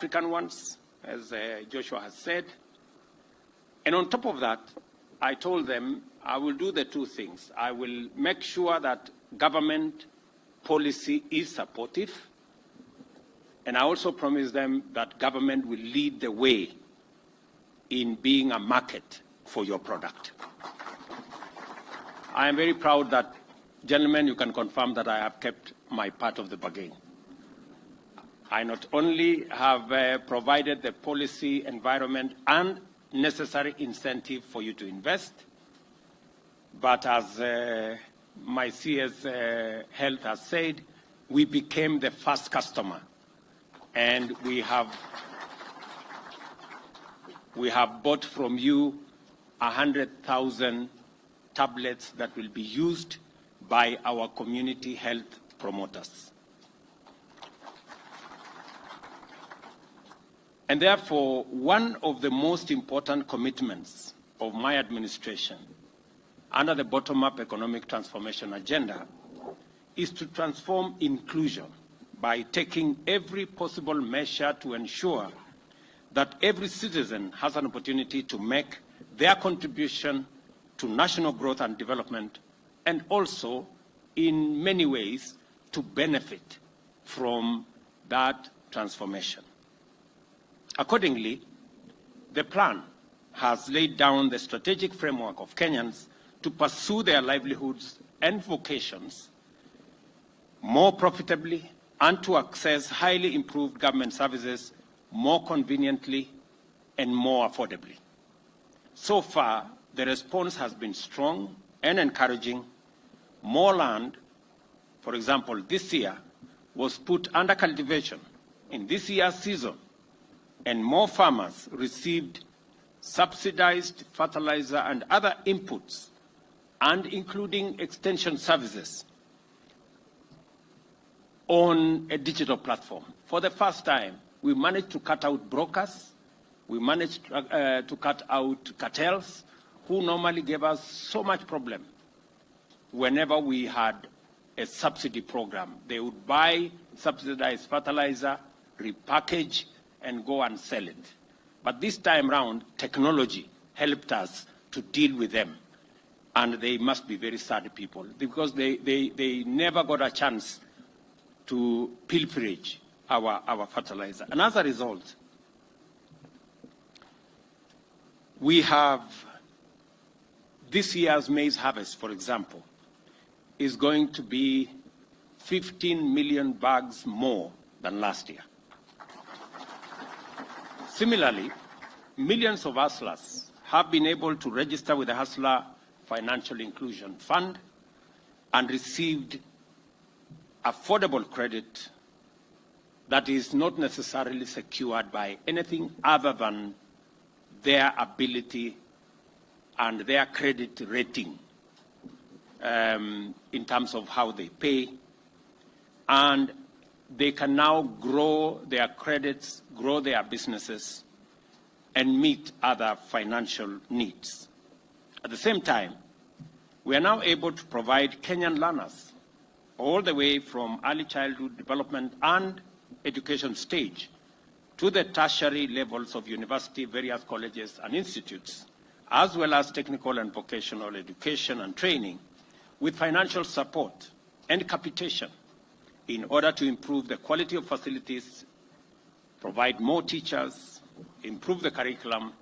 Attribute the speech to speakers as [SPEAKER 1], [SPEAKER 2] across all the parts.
[SPEAKER 1] African ones, as Joshua has said. And on top of that, I told them I will do the two things. I will make sure that government policy is supportive, and I also promised them that government will lead the way in being a market for your product. I am very proud that, gentlemen, you can confirm that I have kept my part of the bargain. I not only have provided the policy environment and necessary incentive for you to invest, but as my CS Health has said, we became the first customer, and we have bought from you 100,000 tablets that will be used by our community health promoters. And therefore, one of the most important commitments of my administration under the bottom-up economic transformation agenda is to transform inclusion by taking every possible measure to ensure that every citizen has an opportunity to make their contribution to national growth and development, and also, in many ways, to benefit from that transformation. Accordingly, the plan has laid down the strategic framework of Kenyans to pursue their livelihoods and vocations more profitably and to access highly improved government services more conveniently and more affordably. So far, the response has been strong and encouraging. More land, for example, this year, was put under cultivation in this year's season, and more farmers received subsidized fertilizer and other inputs, and including extension services on a digital platform. For the first time, we managed to cut out brokers. We managed to cut out cartels who normally gave us so much problem whenever we had a subsidy program. They would buy subsidized fertilizer, repackage, and go and sell it. But this time round, technology helped us to deal with them. And they must be very sad people because they never got a chance to pilferage our fertilizer. And as a result, we have this year's maize harvest, for example, is going to be 15 million bags more than last year. Similarly, millions of hustlers have been able to register with the Hustler Financial Inclusion Fund and received affordable credit that is not necessarily secured by anything other than their ability and their credit rating in terms of how they pay. And they can now grow their credits, grow their businesses, and meet other financial needs. At the same time, we are now able to provide Kenyan learners all the way from early childhood development and education stage to the tertiary levels of university, various colleges and institutes, as well as technical and vocational education and training, with financial support and capitation in order to improve the quality of facilities, provide more teachers, improve the curriculum,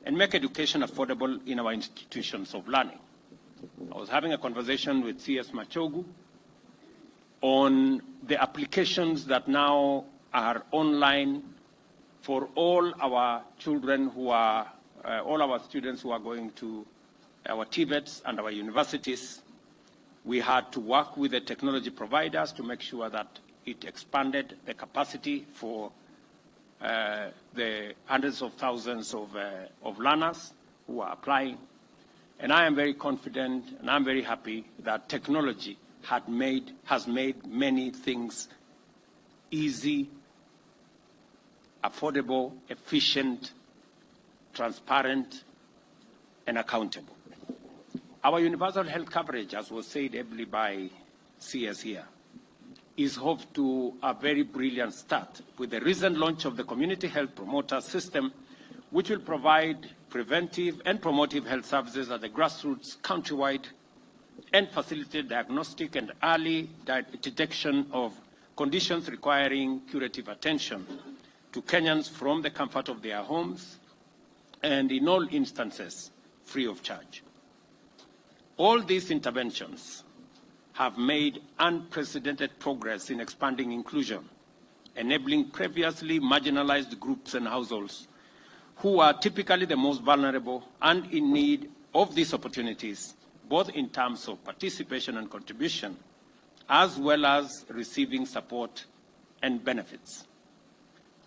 [SPEAKER 1] and make education affordable in our institutions of learning. I was having a conversation with CS Machogu on the applications that now are online for all our children who are, all our students who are going to our TVETs and our universities. We had to work with the technology providers to make sure that it expanded the capacity for the hundreds of thousands of learners who are applying. And I am very confident and I'm very happy that technology has made many things easy, affordable, efficient, transparent, and accountable. Our universal health coverage, as was said ably by CS here, is off to a very brilliant start with the recent launch of the Community Health Promoter System, which will provide preventive and promotive health services at the grassroots countrywide and facilitate diagnostic and early detection of conditions requiring curative attention to Kenyans from the comfort of their homes and in all instances free of charge. All these interventions have made unprecedented progress in expanding inclusion, enabling previously marginalized groups and households who are typically the most vulnerable and in need of these opportunities, both in terms of participation and contribution, as well as receiving support and benefits.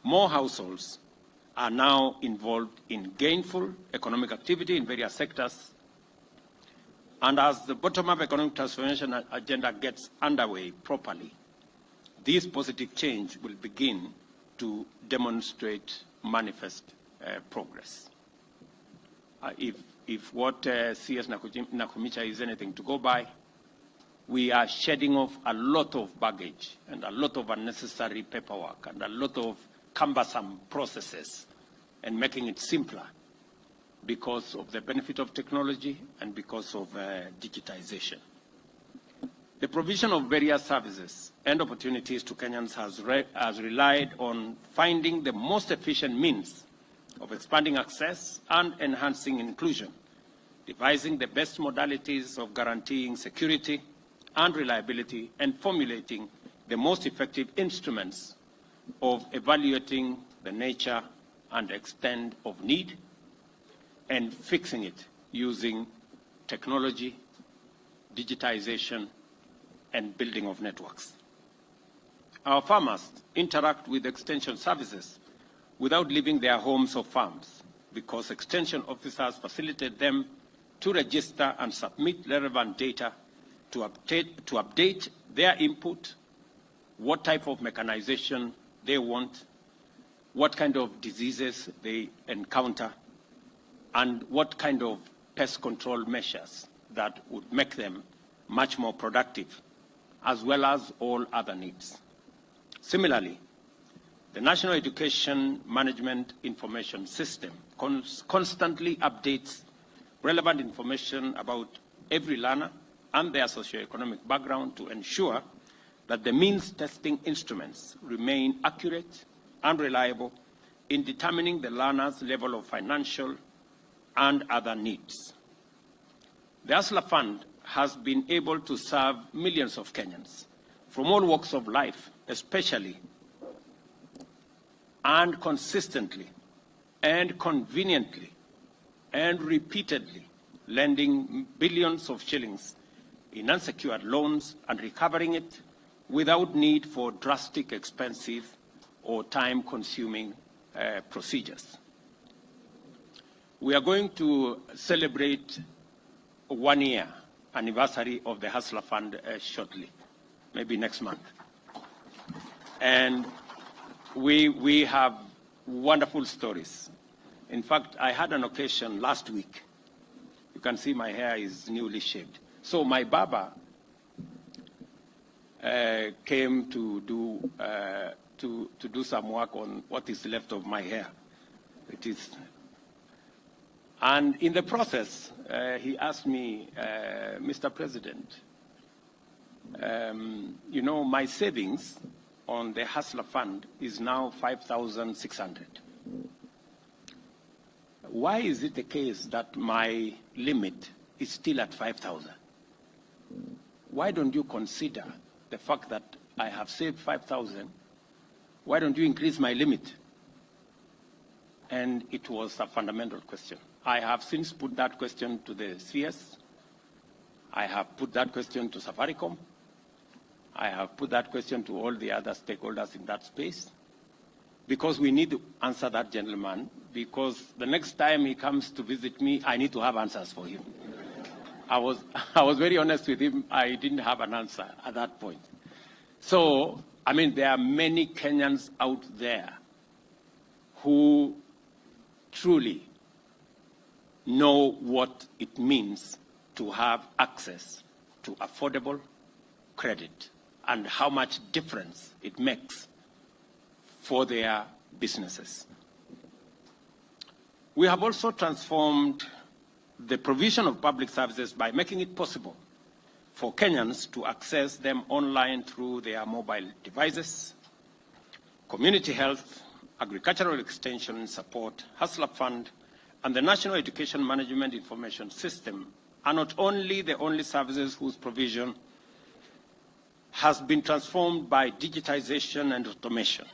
[SPEAKER 1] More households are now involved in gainful economic activity in various sectors. And as the bottom-up economic transformation agenda gets underway properly, this positive change will begin to demonstrate manifest progress. If what CS Nakumicha is anything to go by, we are shedding off a lot of baggage and a lot of unnecessary paperwork and a lot of cumbersome processes and making it simpler because of the benefit of technology and because of digitization. The provision of various services and opportunities to Kenyans has relied on finding the most efficient means of expanding access and enhancing inclusion, devising the best modalities of guaranteeing security and reliability, and formulating the most effective instruments of evaluating the nature and extent of need and fixing it using technology, digitization, and building of networks. Our farmers interact with extension services without leaving their homes or farms because extension officers facilitate them to register and submit relevant data to update their input, what type of mechanization they want, what kind of diseases they encounter, and what kind of pest control measures that would make them much more productive, as well as all other needs. Similarly, the National Education Management Information System constantly updates relevant information about every learner and their socioeconomic background to ensure that the means testing instruments remain accurate and reliable in determining the learner's level of financial and other needs. The Hustler Fund has been able to serve millions of Kenyans from all walks of life, especially and consistently and conveniently and repeatedly lending billions of shillings in unsecured loans and recovering it without need for drastic, expensive, or time-consuming procedures. We are going to celebrate 1 year anniversary of the Hustler Fund shortly, maybe next month. And we have wonderful stories. In fact, I had an occasion last week. You can see my hair is newly shaved. So my barber came to do some work on what is left of my hair. And in the process, he asked me, Mr. President, you know, my savings on the Hustler Fund is now 5,600. Why is it the case that my limit is still at 5,000? Why don't you consider the fact that I have saved 5,000? Why don't you increase my limit? And it was a fundamental question. I have since put that question to the CS. I have put that question to Safaricom. I have put that question to all the other stakeholders in that space, because we need to answer that gentleman, because the next time he comes to visit me, I need to have answers for him. I was very honest with him. I didn't have an answer at that point. So, I mean, there are many Kenyans out there who truly know what it means to have access to affordable credit and how much difference it makes for their businesses. We have also transformed the provision of public services by making it possible for Kenyans to access them online through their mobile devices. Community health, agricultural extension support, Hustler Fund, and the National Education Management Information System are not only the only services whose provision has been transformed by digitization and automation.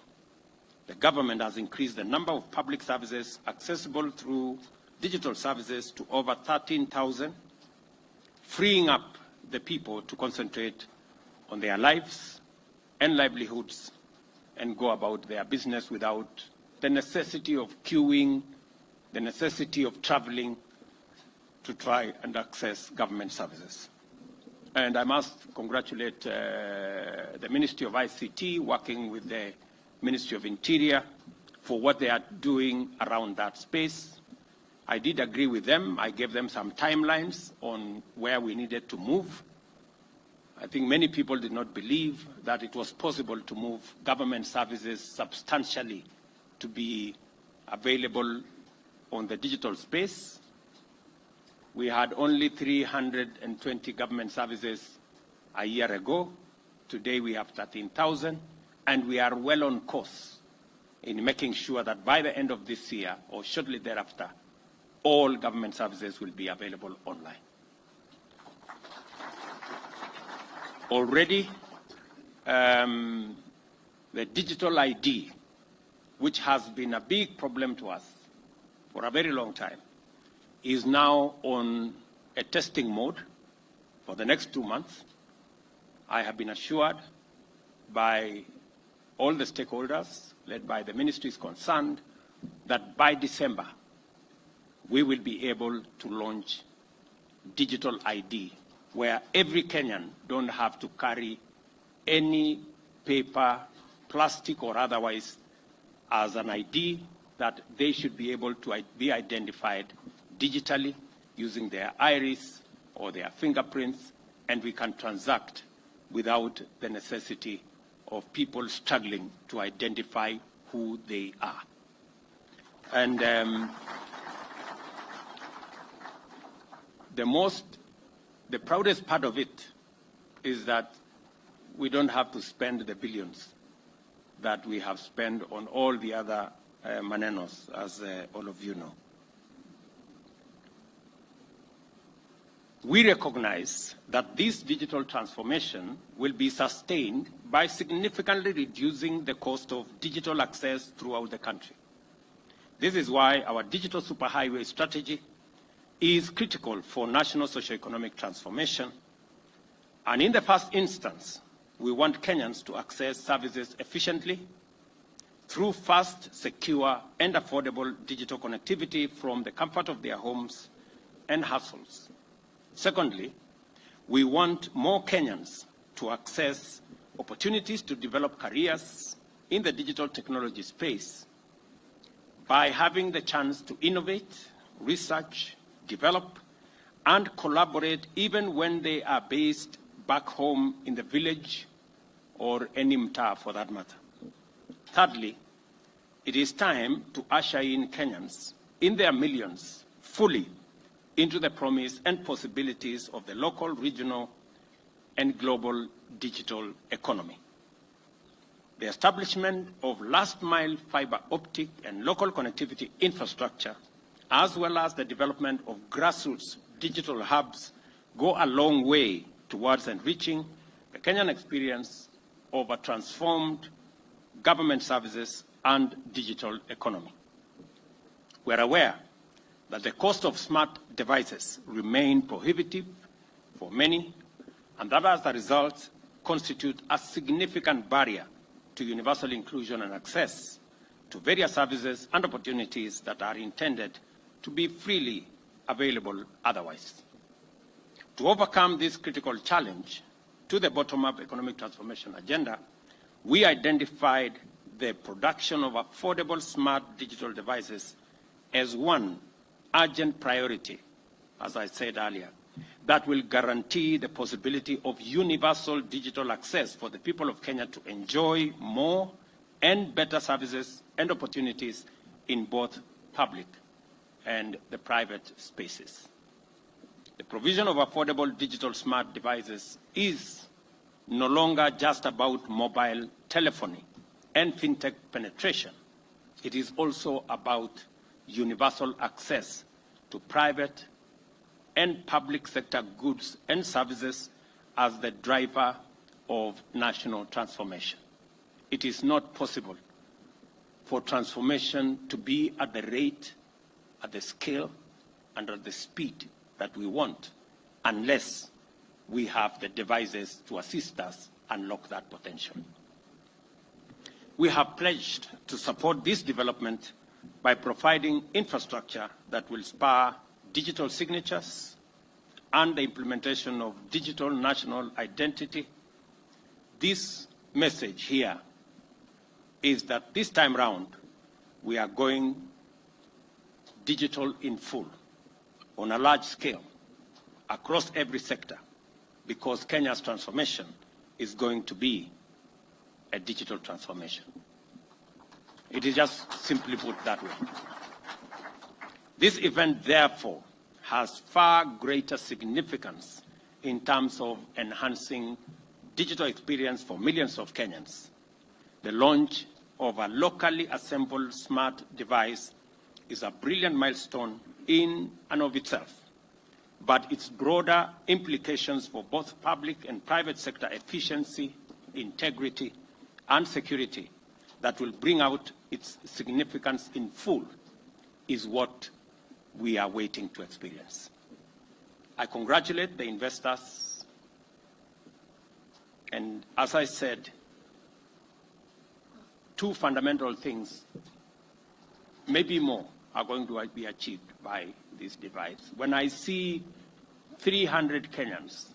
[SPEAKER 1] The government has increased the number of public services accessible through digital services to over 13,000, freeing up the people to concentrate on their lives and livelihoods and go about their business without the necessity of queuing, the necessity of traveling to try and access government services. And I must congratulate the Ministry of ICT working with the Ministry of Interior for what they are doing around that space. I did agree with them. I gave them some timelines on where we needed to move. I think many people did not believe that it was possible to move government services substantially to be available on the digital space. We had only 320 government services a year ago. Today we have 13,000, and we are well on course in making sure that by the end of this year or shortly thereafter, all government services will be available online. Already, the digital ID, which has been a big problem to us for a very long time, is now on a testing mode for the next 2 months. I have been assured by all the stakeholders, led by the ministries concerned, that by December, we will be able to launch digital ID, where every Kenyan don't have to carry any paper, plastic or otherwise, as an ID, that they should be able to be identified digitally using their iris or their fingerprints, and we can transact without the necessity of people struggling to identify who they are. And the proudest part of it is that we don't have to spend the billions that we have spent on all the other manenos, as all of you know. We recognize that this digital transformation will be sustained by significantly reducing the cost of digital access throughout the country. This is why our digital superhighway strategy is critical for national socio-economic transformation. And in the first instance, we want Kenyans to access services efficiently through fast, secure, and affordable digital connectivity from the comfort of their homes and households. Secondly, we want more Kenyans to access opportunities to develop careers in the digital technology space by having the chance to innovate, research, develop, and collaborate even when they are based back home in the village or any mtaa for that matter. Thirdly, it is time to usher in Kenyans in their millions fully into the promise and possibilities of the local, regional, and global digital economy. The establishment of last-mile fiber optic and local connectivity infrastructure, as well as the development of grassroots digital hubs, go a long way towards enriching the Kenyan experience of a transformed government services and digital economy. We're aware that the cost of smart devices remain prohibitive for many, and that as a result constitute a significant barrier to universal inclusion and access to various services and opportunities that are intended to be freely available otherwise. To overcome this critical challenge to the bottom-up economic transformation agenda, we identified the production of affordable smart digital devices as one urgent priority, as I said earlier, that will guarantee the possibility of universal digital access for the people of Kenya to enjoy more and better services and opportunities in both public and the private spaces. The provision of affordable digital smart devices is no longer just about mobile telephony and fintech penetration. It is also about universal access to private and public sector goods and services as the driver of national transformation. It is not possible for transformation to be at the rate, at the scale, and at the speed that we want unless we have the devices to assist us unlock that potential. We have pledged to support this development by providing infrastructure that will spur digital signatures and the implementation of digital national identity. This message here is that this time round, we are going digital in full, on a large scale, across every sector, because Kenya's transformation is going to be a digital transformation. It is just simply put that way. This event, therefore, has far greater significance in terms of enhancing digital experience for millions of Kenyans. The launch of a locally assembled smart device is a brilliant milestone in and of itself, but its broader implications for both public and private sector efficiency, integrity, and security that will bring out its significance in full is what we are waiting to experience. I congratulate the investors, and as I said, two fundamental things, maybe more, are going to be achieved by this device. When I see 300 Kenyans